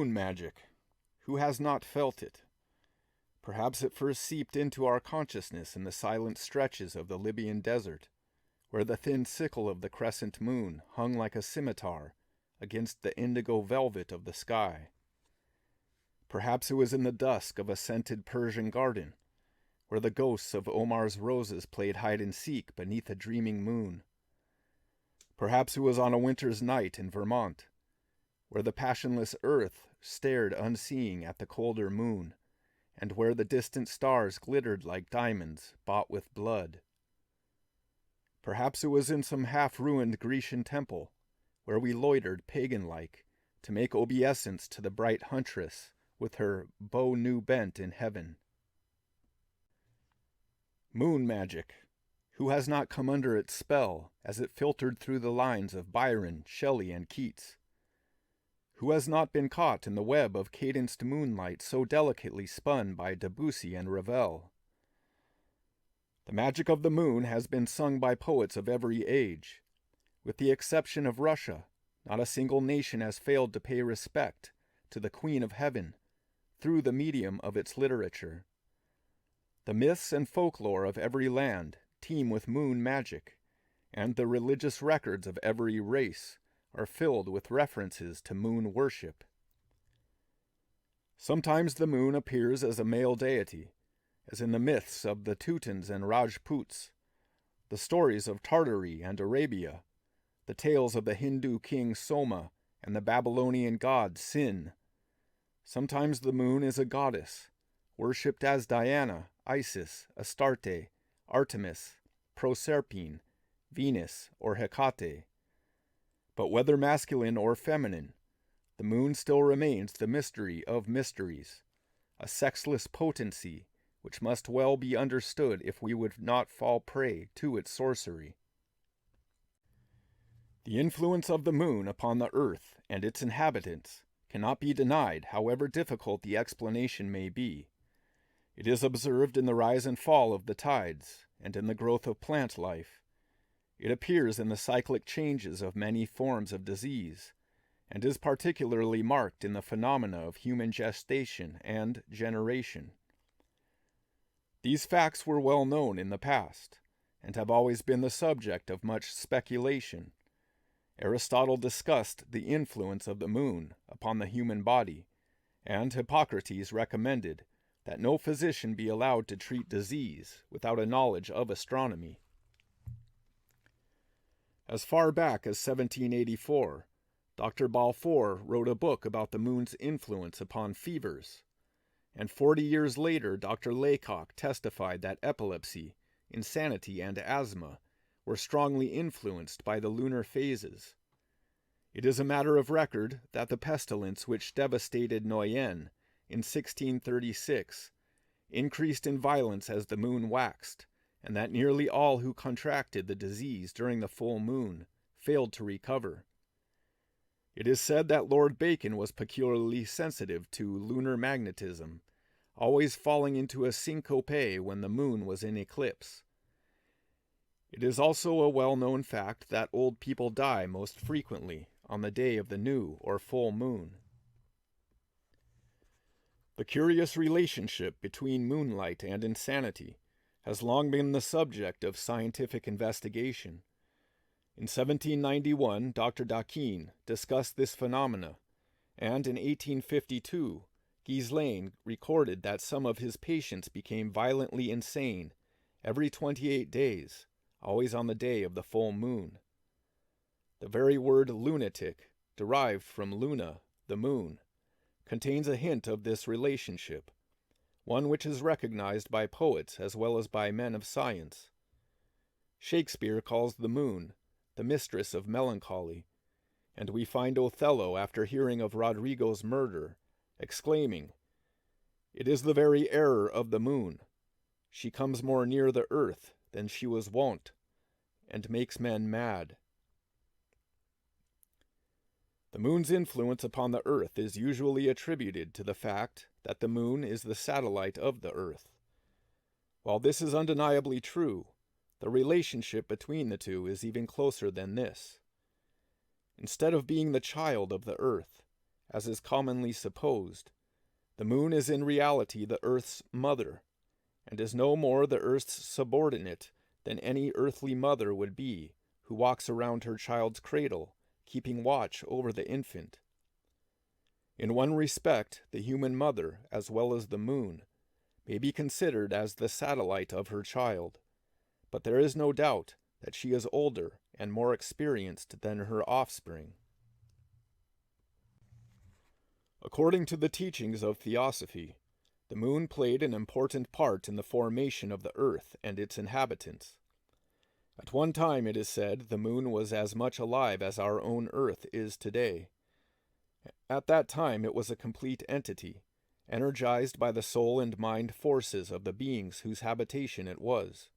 Moon magic. Who has not felt it? Perhaps it first seeped into our consciousness in the silent stretches of the Libyan desert, where the thin sickle of the crescent moon hung like a scimitar against the indigo velvet of the sky. Perhaps it was in the dusk of a scented Persian garden, where the ghosts of Omar's roses played hide-and-seek beneath a dreaming moon. Perhaps it was on a winter's night in Vermont, where the passionless earth stared unseeing at the colder moon, and where the distant stars glittered like diamonds bought with blood. Perhaps it was in some half-ruined Grecian temple, where we loitered pagan-like to make obeisance to the bright huntress with her bow new bent in heaven. Moon magic. Who has not come under its spell as it filtered through the lines of Byron, Shelley, and Keats? Who has not been caught in the web of cadenced moonlight so delicately spun by Debussy and Ravel? The magic of the moon has been sung by poets of every age. With the exception of Russia, not a single nation has failed to pay respect to the Queen of Heaven through the medium of its literature. The myths and folklore of every land teem with moon magic, and the religious records of every race are filled with references to moon worship. Sometimes the moon appears as a male deity, as in the myths of the Teutons and Rajputs, the stories of Tartary and Arabia, the tales of the Hindu king Soma and the Babylonian god Sin. Sometimes the moon is a goddess, worshipped as Diana, Isis, Astarte, Artemis, Proserpine, Venus, or Hecate. But whether masculine or feminine, the moon still remains the mystery of mysteries, a sexless potency which must well be understood if we would not fall prey to its sorcery. The influence of the moon upon the earth and its inhabitants cannot be denied, however difficult the explanation may be. It is observed in the rise and fall of the tides and in the growth of plant life. It appears in the cyclic changes of many forms of disease, and is particularly marked in the phenomena of human gestation and generation. These facts were well known in the past, and have always been the subject of much speculation. Aristotle discussed the influence of the moon upon the human body, and Hippocrates recommended that no physician be allowed to treat disease without a knowledge of astronomy. As far back as 1784, Dr. Balfour wrote a book about the moon's influence upon fevers, and 40 years later Dr. Laycock testified that epilepsy, insanity, and asthma were strongly influenced by the lunar phases. It is a matter of record that the pestilence which devastated Noyen in 1636 increased in violence as the moon waxed, and that nearly all who contracted the disease during the full moon failed to recover. It is said that Lord Bacon was peculiarly sensitive to lunar magnetism, always falling into a syncope when the moon was in eclipse. It is also a well-known fact that old people die most frequently on the day of the new or full moon. The curious relationship between moonlight and insanity has long been the subject of scientific investigation. In 1791, Dr. Daquin discussed this phenomena, and in 1852, Ghislain recorded that some of his patients became violently insane every 28 days, always on the day of the full moon. The very word lunatic, derived from luna, the moon, contains a hint of this relationship, one which is recognized by poets as well as by men of science. Shakespeare calls the moon the mistress of melancholy, and we find Othello, after hearing of Roderigo's murder, exclaiming, "It is the very error of the moon. She comes more near the earth than she was wont, and makes men mad." The moon's influence upon the earth is usually attributed to the fact that the moon is the satellite of the earth. While this is undeniably true, the relationship between the two is even closer than this. Instead of being the child of the earth, as is commonly supposed. The moon is in reality the earth's mother, and is no more the earth's subordinate than any earthly mother would be, who walks around her child's cradle, keeping watch over the infant. In one respect, the human mother, as well as the moon, may be considered as the satellite of her child, but there is no doubt that she is older and more experienced than her offspring. According to the teachings of Theosophy, the moon played an important part in the formation of the earth and its inhabitants. At one time, it is said, the moon was as much alive as our own earth is today. At that time, it was a complete entity, energized by the soul and mind forces of the beings whose habitation it was.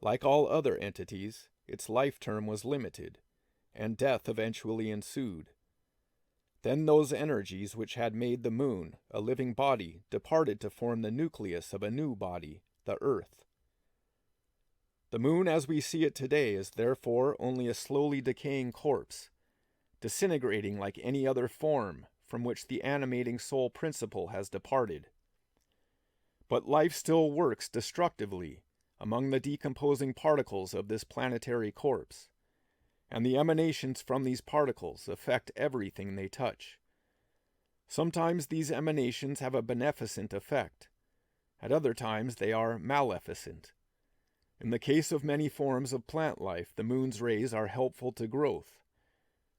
Like all other entities, its life term was limited, and death eventually ensued. Then those energies which had made the moon a living body departed to form the nucleus of a new body, the earth. The moon as we see it today is therefore only a slowly decaying corpse, disintegrating like any other form from which the animating soul principle has departed. But life still works destructively among the decomposing particles of this planetary corpse, and the emanations from these particles affect everything they touch. Sometimes these emanations have a beneficent effect. At other times they are maleficent. In the case of many forms of plant life, the moon's rays are helpful to growth,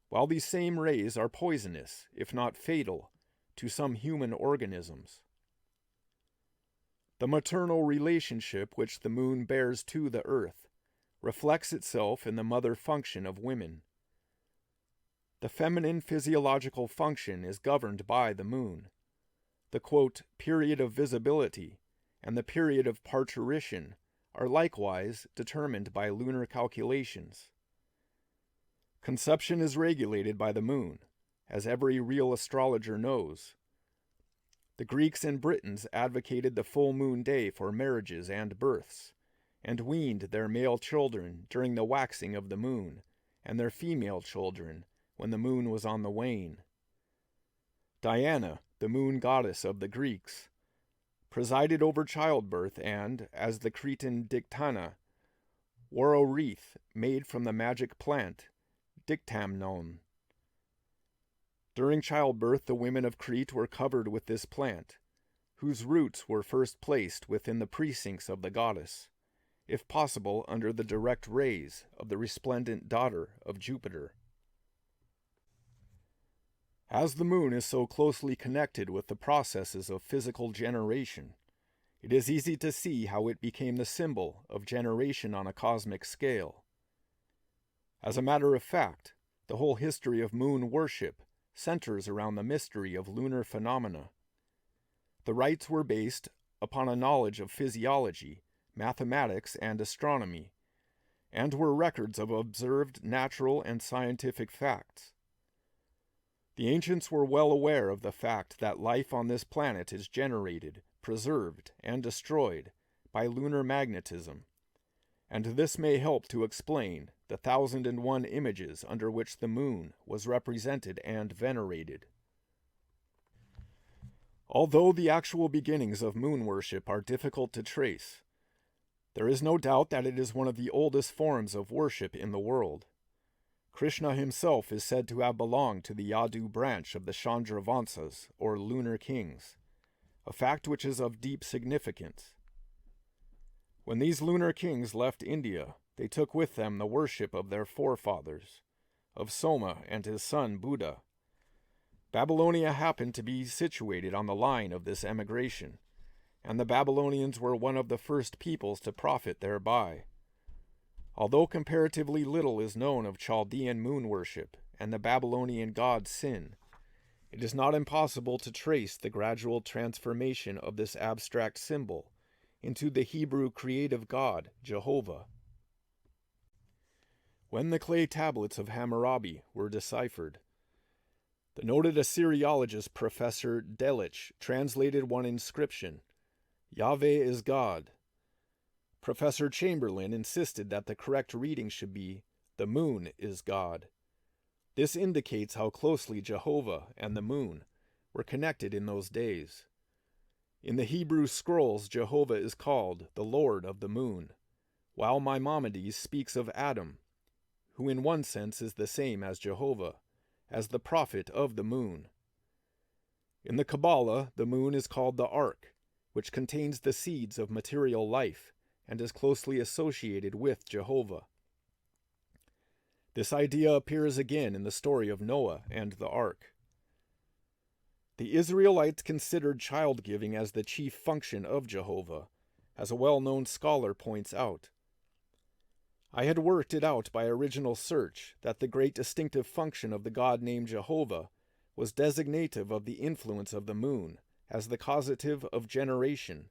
while these same rays are poisonous, if not fatal, to some human organisms. The maternal relationship which the moon bears to the earth reflects itself in the mother function of women. The feminine physiological function is governed by the moon. The, quote, period of visibility and the period of parturition are likewise determined by lunar calculations. Conception is regulated by the moon, as every real astrologer knows. The Greeks and Britons advocated the full moon day for marriages and births, and weaned their male children during the waxing of the moon, and their female children when the moon was on the wane. Diana, the moon goddess of the Greeks, presided over childbirth and, as the Cretan Dictana, wore a wreath made from the magic plant dictamnon. During childbirth, the women of Crete were covered with this plant, whose roots were first placed within the precincts of the goddess, if possible under the direct rays of the resplendent daughter of Jupiter. As the moon is so closely connected with the processes of physical generation, it is easy to see how it became the symbol of generation on a cosmic scale. As a matter of fact, the whole history of moon worship centers around the mystery of lunar phenomena. The rites were based upon a knowledge of physiology, mathematics, and astronomy, and were records of observed natural and scientific facts. The ancients were well aware of the fact that life on this planet is generated, preserved, and destroyed by lunar magnetism, and this may help to explain the 1001 images under which the moon was represented and venerated. Although the actual beginnings of moon worship are difficult to trace, there is no doubt that it is one of the oldest forms of worship in the world. Krishna himself is said to have belonged to the Yadu branch of the Chandravansas, or lunar kings, a fact which is of deep significance. When these lunar kings left India, they took with them the worship of their forefathers, of Soma and his son Buddha. Babylonia happened to be situated on the line of this emigration, and the Babylonians were one of the first peoples to profit thereby. Although comparatively little is known of Chaldean moon worship and the Babylonian god Sin, it is not impossible to trace the gradual transformation of this abstract symbol into the Hebrew creative god, Jehovah. When the clay tablets of Hammurabi were deciphered, the noted Assyriologist Professor Delitzsch translated one inscription, Yahweh is God. Professor Chamberlain insisted that the correct reading should be, the moon is God. This indicates how closely Jehovah and the moon were connected in those days. In the Hebrew scrolls, Jehovah is called the Lord of the moon, while Maimonides speaks of Adam, who in one sense is the same as Jehovah, as the prophet of the moon. In the Kabbalah, the moon is called the Ark, which contains the seeds of material life and is closely associated with Jehovah. This idea appears again in the story of Noah and the Ark. The Israelites considered child-giving as the chief function of Jehovah, as a well-known scholar points out. I had worked it out by original search that the great distinctive function of the god named Jehovah was designative of the influence of the moon as the causative of generation,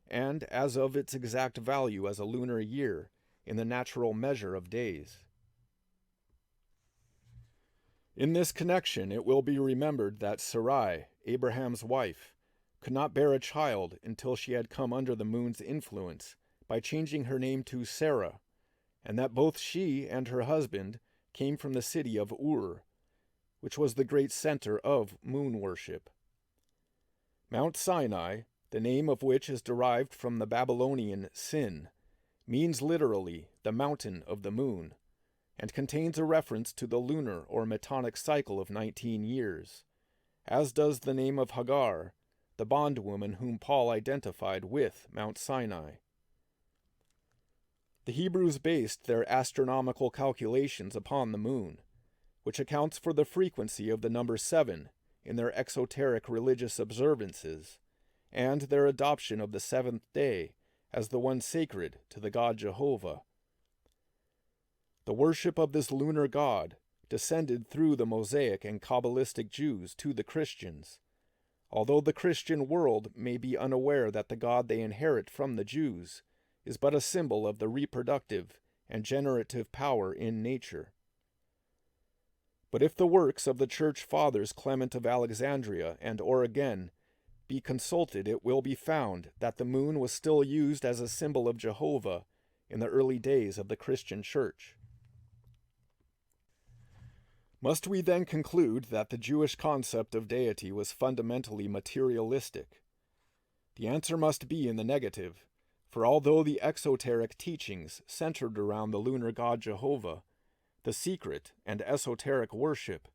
and as of its exact value as a lunar year in the natural measure of days. In this connection, it will be remembered that Sarai, Abraham's wife, could not bear a child until she had come under the moon's influence by changing her name to Sarah, and that both she and her husband came from the city of Ur, which was the great center of moon worship. Mount Sinai, the name of which is derived from the Babylonian Sin, means literally the mountain of the moon, and contains a reference to the lunar or metonic cycle of 19 years, as does the name of Hagar, the bondwoman whom Paul identified with Mount Sinai. The Hebrews based their astronomical calculations upon the moon, which accounts for the frequency of the number 7 in their exoteric religious observances, and their adoption of the seventh day as the one sacred to the god Jehovah. The worship of this lunar god descended through the Mosaic and Kabbalistic Jews to the Christians, although the Christian world may be unaware that the god they inherit from the Jews is but a symbol of the reproductive and generative power in nature. But if the works of the Church Fathers Clement of Alexandria and Origen be consulted, it will be found that the moon was still used as a symbol of Jehovah in the early days of the Christian Church. Must we then conclude that the Jewish concept of deity was fundamentally materialistic? The answer must be in the negative, for although the exoteric teachings centered around the lunar god Jehovah, the secret and esoteric worship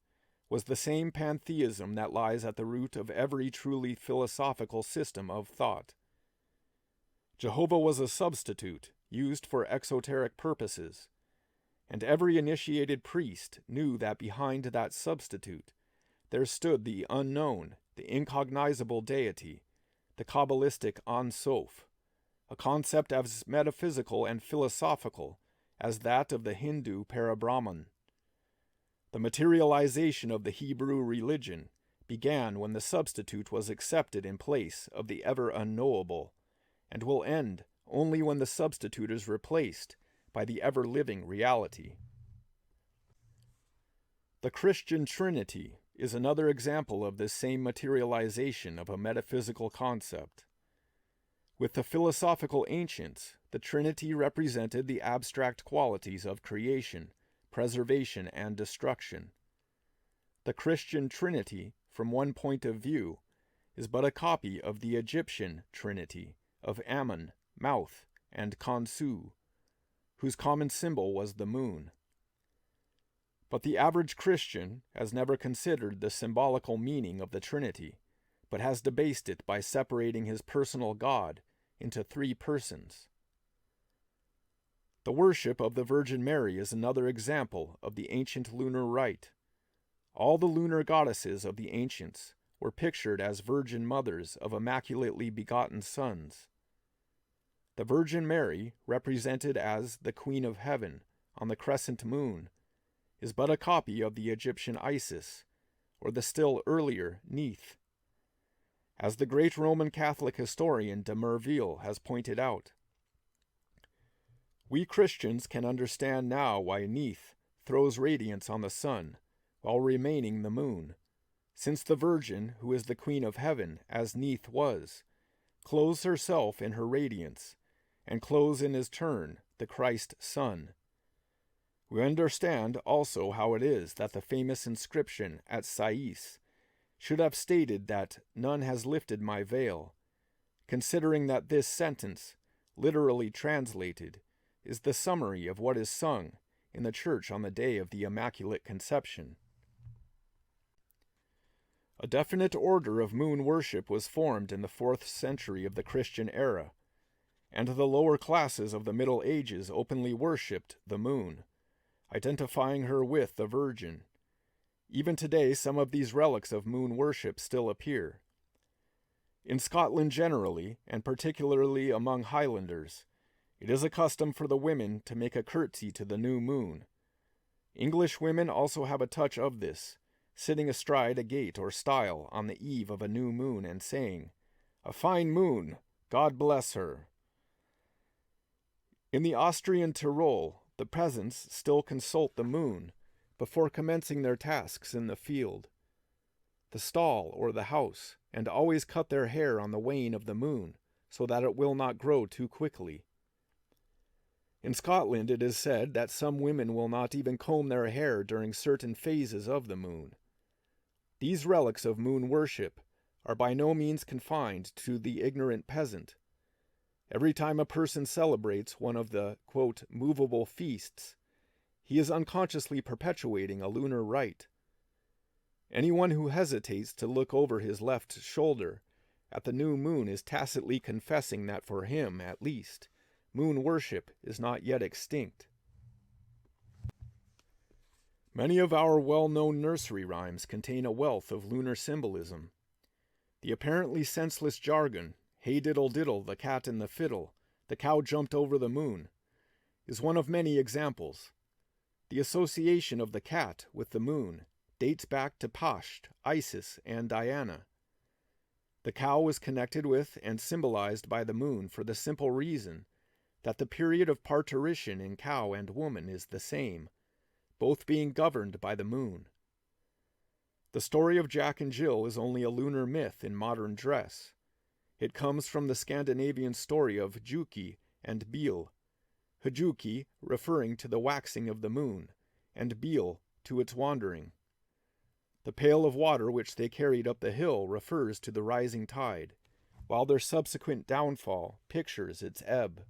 was the same pantheism that lies at the root of every truly philosophical system of thought. Jehovah was a substitute used for exoteric purposes, and every initiated priest knew that behind that substitute there stood the unknown, the incognizable deity, the Kabbalistic Ein Sof, a concept as metaphysical and philosophical as that of the Hindu Parabrahman. The materialization of the Hebrew religion began when the substitute was accepted in place of the ever unknowable, and will end only when the substitute is replaced by the ever-living reality. The Christian Trinity is another example of this same materialization of a metaphysical concept. With the philosophical ancients, the Trinity represented the abstract qualities of creation, preservation, and destruction. The Christian Trinity, from one point of view, is but a copy of the Egyptian Trinity of Ammon, Mouth, and Khonsu, whose common symbol was the moon. But the average Christian has never considered the symbolical meaning of the Trinity, but has debased it by separating his personal God into 3 persons. The worship of the Virgin Mary is another example of the ancient lunar rite. All the lunar goddesses of the ancients were pictured as virgin mothers of immaculately begotten sons. The Virgin Mary, represented as the Queen of Heaven on the crescent moon, is but a copy of the Egyptian Isis, or the still earlier Neith. As the great Roman Catholic historian de Merville has pointed out, we Christians can understand now why Neith throws radiance on the sun while remaining the moon, since the Virgin, who is the Queen of Heaven, as Neith was, clothes herself in her radiance, and clothes in his turn the Christ Sun. We understand also how it is that the famous inscription at Sais should have stated that none has lifted my veil, considering that this sentence, literally translated, is the summary of what is sung in the church on the day of the Immaculate Conception. A definite order of moon worship was formed in the 4th century of the Christian era, and the lower classes of the Middle Ages openly worshipped the moon, identifying her with the Virgin. Even today, some of these relics of moon worship still appear. In Scotland generally, and particularly among Highlanders, it is a custom for the women to make a curtsy to the new moon. English women also have a touch of this, sitting astride a gate or stile on the eve of a new moon and saying, "A fine moon, God bless her." In the Austrian Tyrol, the peasants still consult the moon before commencing their tasks in the field, the stall, or the house, and always cut their hair on the wane of the moon, so that it will not grow too quickly. In Scotland it is said that some women will not even comb their hair during certain phases of the moon. These relics of moon worship are by no means confined to the ignorant peasant. Every time a person celebrates one of the, quote, movable feasts, he is unconsciously perpetuating a lunar rite. Anyone who hesitates to look over his left shoulder at the new moon is tacitly confessing that for him, at least, moon worship is not yet extinct. Many of our well-known nursery rhymes contain a wealth of lunar symbolism. The apparently senseless jargon, "Hey diddle diddle, the cat and the fiddle, the cow jumped over the moon," is one of many examples. The association of the cat with the moon dates back to Pasht, Isis, and Diana. The cow was connected with and symbolized by the moon for the simple reason that the period of parturition in cow and woman is the same, both being governed by the moon. The story of Jack and Jill is only a lunar myth in modern dress. It comes from the Scandinavian story of Juki and Bil, Hajuki referring to the waxing of the moon, and Bil to its wandering. The pail of water which they carried up the hill refers to the rising tide, while their subsequent downfall pictures its ebb.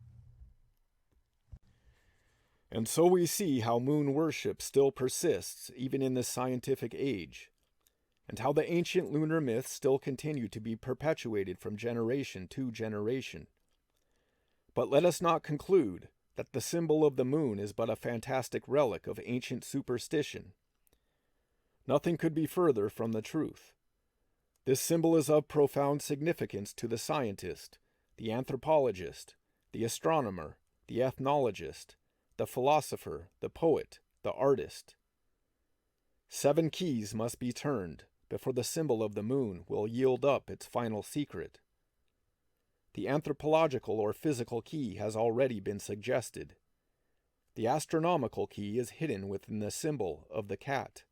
And so we see how moon worship still persists even in this scientific age, and how the ancient lunar myths still continue to be perpetuated from generation to generation. But let us not conclude that the symbol of the moon is but a fantastic relic of ancient superstition. Nothing could be further from the truth. This symbol is of profound significance to the scientist, the anthropologist, the astronomer, the ethnologist, the philosopher, the poet, the artist. 7 keys must be turned before the symbol of the moon will yield up its final secret. The anthropological or physical key has already been suggested. The astronomical key is hidden within the symbol of the cat.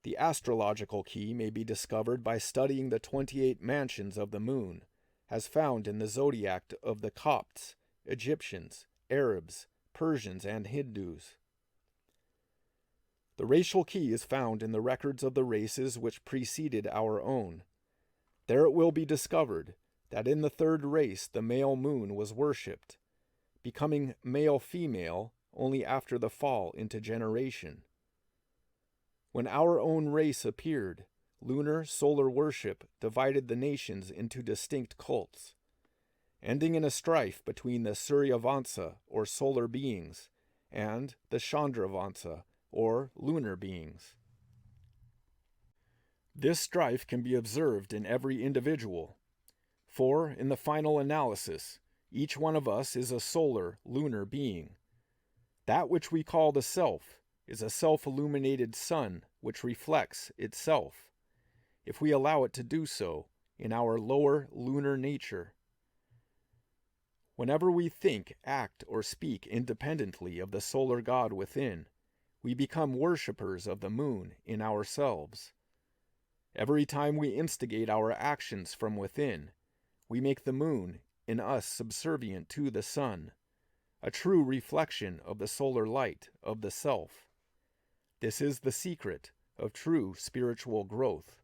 The astrological key may be discovered by studying the 28 mansions of the moon, as found in the zodiac of the Copts, Egyptians, Arabs, Persians, and Hindus. The racial key is found in the records of the races which preceded our own. There it will be discovered that in the 3rd race the male moon was worshipped, becoming male-female only after the fall into generation. When our own race appeared, lunar solar worship divided the nations into distinct cults, ending in a strife between the Suryavansa, or solar beings, and the Chandravansa, or lunar beings. This strife can be observed in every individual, for, in the final analysis, each one of us is a solar, lunar being. That which we call the self is a self-illuminated sun which reflects itself, if we allow it to do so, in our lower lunar nature. Whenever we think, act, or speak independently of the solar god within, we become worshippers of the moon in ourselves. Every time we instigate our actions from within, we make the moon in us subservient to the sun, a true reflection of the solar light of the self. This is the secret of true spiritual growth.